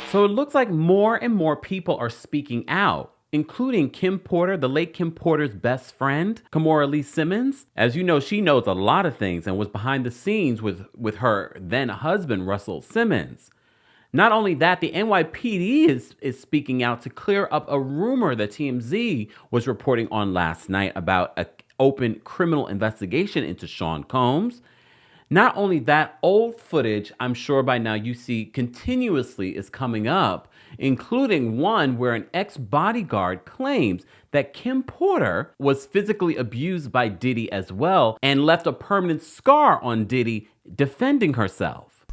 So it looks like more and more people are speaking out, including Kim Porter, the late Kim Porter's best friend, Kimora Lee Simmons. As you know, she knows a lot of things and was behind the scenes with her then husband, Russell Simmons. Not only that, the NYPD is speaking out to clear up a rumor that TMZ was reporting on last night about an open criminal investigation into Sean Combs. Not only that, old footage, I'm sure by now you see continuously is coming up, including one where an ex-bodyguard claims that Kim Porter was physically abused by Diddy as well and left a permanent scar on Diddy defending herself.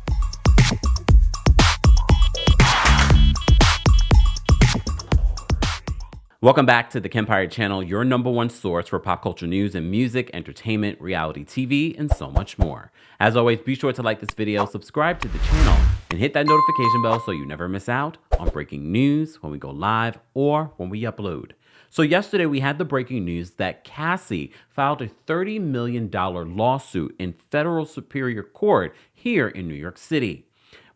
Welcome back to the Kempire channel, your number one source for pop culture news and music, entertainment, reality TV, and so much more. As always, be sure to like this video, subscribe to the channel, and hit that notification bell so you never miss out on breaking news when we go live or when we upload. So yesterday we had the breaking news that Cassie filed a $30 million lawsuit in federal superior court here in New York City.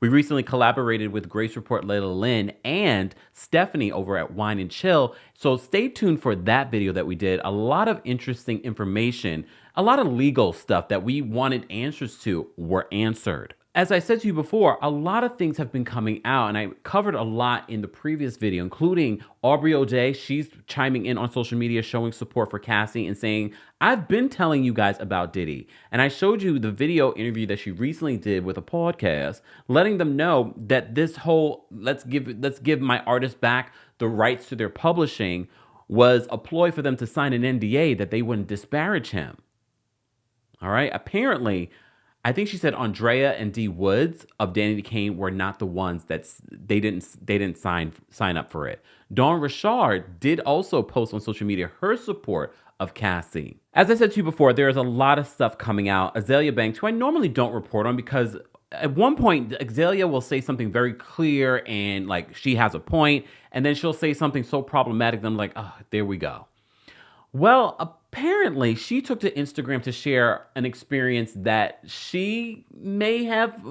We recently collaborated with Grace Report Layla Lynn and Stephanie over at Wine and Chill, so stay tuned for that video that we did. A lot of interesting information, a lot of legal stuff that we wanted answers to were answered. As I said to you before, a lot of things have been coming out, and I covered a lot in the previous video, including Aubrey O'Day. She's chiming in on social media, showing support for Cassie and saying, I've been telling you guys about Diddy. And I showed you the video interview that she recently did with a podcast, letting them know that this whole let's give my artists back the rights to their publishing was a ploy for them to sign an NDA that they wouldn't disparage him. All right. Apparently, I think she said Andrea and D Woods of Danny Kane were not the ones that they didn't sign up for it. Dawn Richard did also post on social media her support of Cassie. As I said to you before, there is a lot of stuff coming out. Azealia Banks, who I normally don't report on because at one point Azealia will say something very clear and like she has a point, and then she'll say something so problematic that I'm like, oh, there we go. Well, apparently she took to Instagram to share an experience that she may have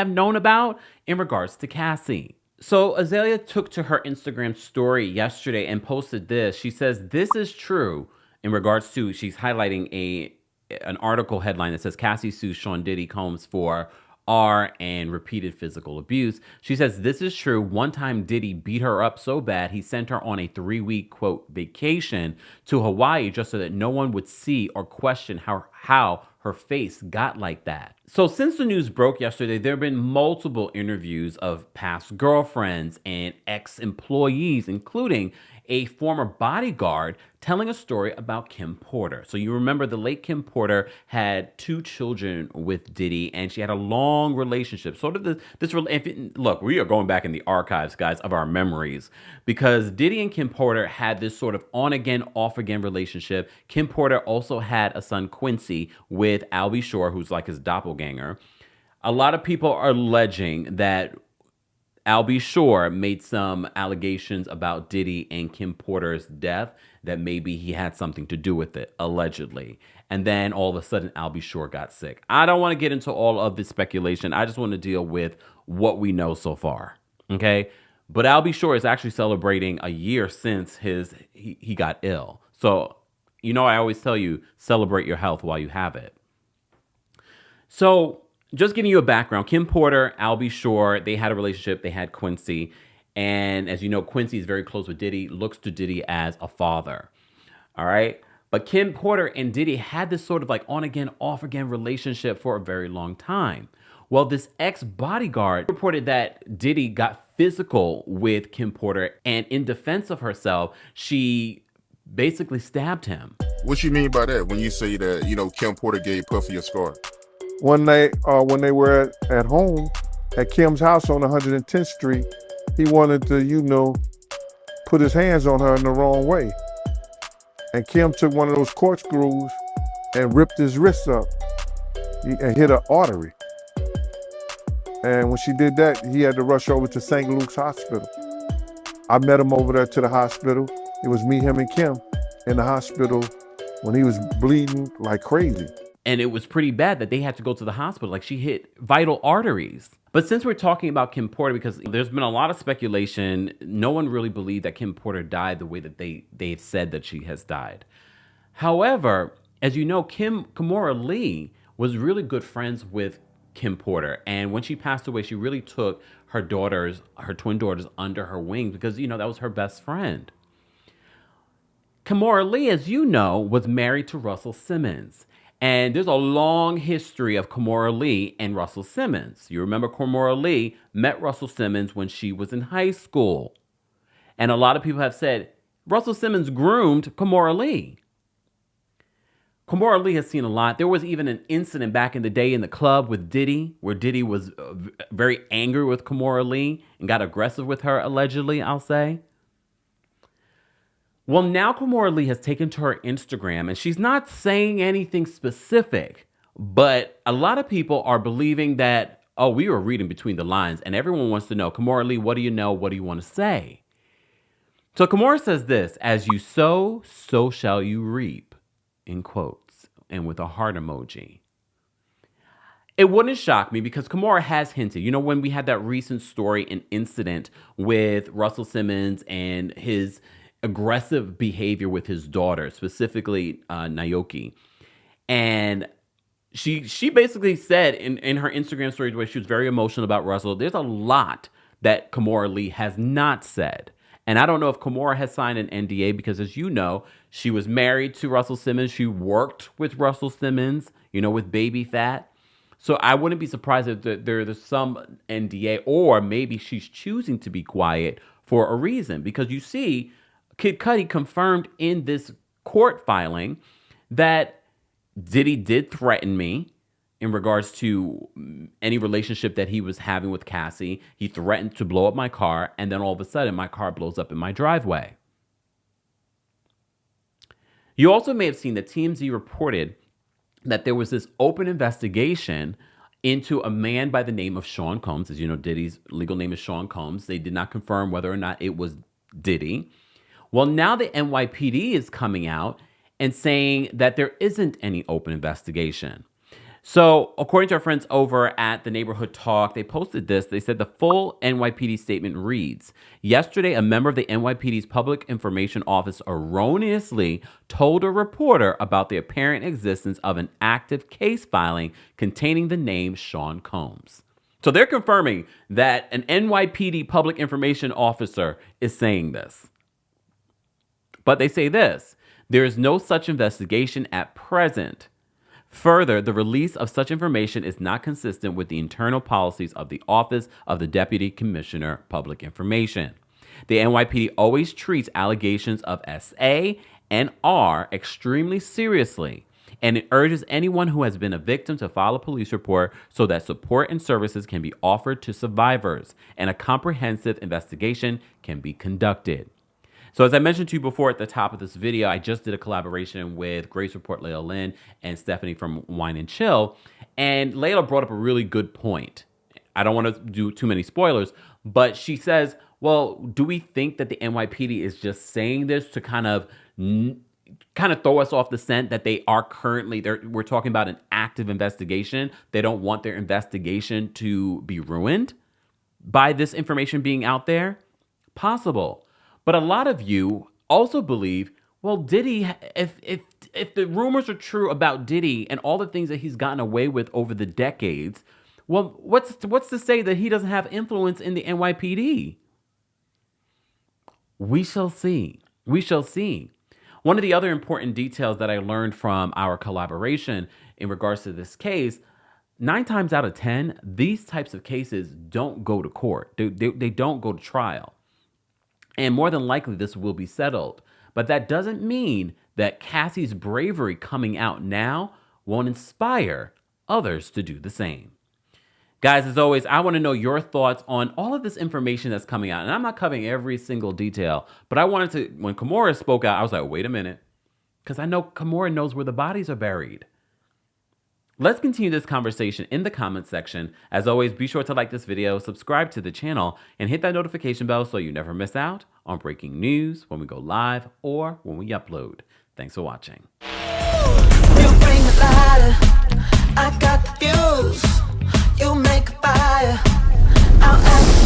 known about in regards to Cassie. So Azealia took to her Instagram story yesterday and posted this. She says, this is true in regards to, she's highlighting an article headline that says Cassie sues Sean Diddy Combs for R and repeated physical abuse. She says, this is true. One time Diddy beat her up so bad, he sent her on a 3-week, quote, vacation to Hawaii just so that no one would see or question how her face got like that. So since the news broke yesterday, there have been multiple interviews of past girlfriends and ex-employees, including a former bodyguard telling a story about Kim Porter. So you remember the late Kim Porter had 2 children with Diddy, and she had a long relationship. Sort of look, we are going back in the archives, guys, of our memories, because Diddy and Kim Porter had this sort of on-again, off-again relationship. Kim Porter also had a son, Quincy, with Albie Shore, who's like his doppelganger. A lot of people are alleging that Albie Shore made some allegations about Diddy and Kim Porter's death, that maybe he had something to do with it, allegedly. And then all of a sudden, Albie Shore got sick. I don't want to get into all of this speculation. I just want to deal with what we know so far, okay? But Albie Shore is actually celebrating a year since he got ill. So, you know, I always tell you, celebrate your health while you have it. So, just giving you a background, Kim Porter, Albie Shore, they had a relationship. They had Quincy. And as you know, Quincy is very close with Diddy, looks to Diddy as a father. All right. But Kim Porter and Diddy had this sort of like on-again, off-again relationship for a very long time. Well, this ex-bodyguard reported that Diddy got physical with Kim Porter, and in defense of herself, she basically stabbed him. What you mean by that when you say that, you know, Kim Porter gave Puffy a scar? One night when they were at home at Kim's house on 110th Street, he wanted to, you know, put his hands on her in the wrong way. And Kim took one of those corkscrews and ripped his wrist up and hit an artery. And when she did that, he had to rush over to St. Luke's Hospital. I met him over there to the hospital. It was me, him, and Kim in the hospital when he was bleeding like crazy. And it was pretty bad that they had to go to the hospital. Like, she hit vital arteries. But since we're talking about Kim Porter, because there's been a lot of speculation, no one really believed that Kim Porter died the way that they've said that she has died. However, as you know, Kimora Lee was really good friends with Kim Porter. And when she passed away, she really took her twin daughters under her wing because, you know, that was her best friend. Kimora Lee, as you know, was married to Russell Simmons. And there's a long history of Kimora Lee and Russell Simmons. You remember Kimora Lee met Russell Simmons when she was in high school. And a lot of people have said, Russell Simmons groomed Kimora Lee. Kimora Lee has seen a lot. There was even an incident back in the day in the club with Diddy, where Diddy was very angry with Kimora Lee and got aggressive with her, allegedly, I'll say. Well, now Kimora Lee has taken to her Instagram, and she's not saying anything specific, but a lot of people are believing that, oh, we were reading between the lines, and everyone wants to know, Kimora Lee, what do you know? What do you want to say? So Kimora says this, as you sow, so shall you reap, in quotes, and with a heart emoji. It wouldn't shock me because Kimora has hinted, you know, when we had that recent story and incident with Russell Simmons and his aggressive behavior with his daughter, specifically Naoki. And she basically said in her Instagram stories where she was very emotional about Russell, there's a lot that Kimora Lee has not said. And I don't know if Kimora has signed an NDA because, as you know, she was married to Russell Simmons. She worked with Russell Simmons, you know, with Baby Fat. So I wouldn't be surprised if there's some NDA, or maybe she's choosing to be quiet for a reason. Because you see, Kid Cudi confirmed in this court filing that Diddy did threaten me in regards to any relationship that he was having with Cassie. He threatened to blow up my car, and then all of a sudden, my car blows up in my driveway. You also may have seen that TMZ reported that there was this open investigation into a man by the name of Sean Combs. As you know, Diddy's legal name is Sean Combs. They did not confirm whether or not it was Diddy. Well, now the NYPD is coming out and saying that there isn't any open investigation. So, according to our friends over at the Neighborhood Talk, they posted this. They said the full NYPD statement reads, yesterday, a member of the NYPD's Public Information Office erroneously told a reporter about the apparent existence of an active case filing containing the name Sean Combs. So they're confirming that an NYPD Public Information Officer is saying this. But they say this, there is no such investigation at present. Further, the release of such information is not consistent with the internal policies of the Office of the Deputy Commissioner Public Information. The NYPD always treats allegations of SA and R extremely seriously, and it urges anyone who has been a victim to file a police report so that support and services can be offered to survivors and a comprehensive investigation can be conducted. So as I mentioned to you before at the top of this video, I just did a collaboration with Grace Report Layla Lynn and Stephanie from Wine and Chill. And Layla brought up a really good point. I don't want to do too many spoilers, but she says, well, do we think that the NYPD is just saying this to kind of throw us off the scent that they are currently, we're talking about an active investigation. They don't want their investigation to be ruined by this information being out there? Possible. But a lot of you also believe, well, Diddy, if the rumors are true about Diddy and all the things that he's gotten away with over the decades, well, what's to say that he doesn't have influence in the NYPD? We shall see. We shall see. One of the other important details that I learned from our collaboration in regards to this case, 9 times out of 10, these types of cases don't go to court. They don't go to trial. And more than likely, this will be settled. But that doesn't mean that Cassie's bravery coming out now won't inspire others to do the same. Guys, as always, I want to know your thoughts on all of this information that's coming out. And I'm not covering every single detail, but I wanted to, when Kimora spoke out, I was like, wait a minute. Because I know Kimora knows where the bodies are buried. Let's continue this conversation in the comments section. As always, be sure to like this video, subscribe to the channel, and hit that notification bell so you never miss out on breaking news when we go live or when we upload. Thanks for watching. You bring the lighter. I got the fuse, you make a fire. Out at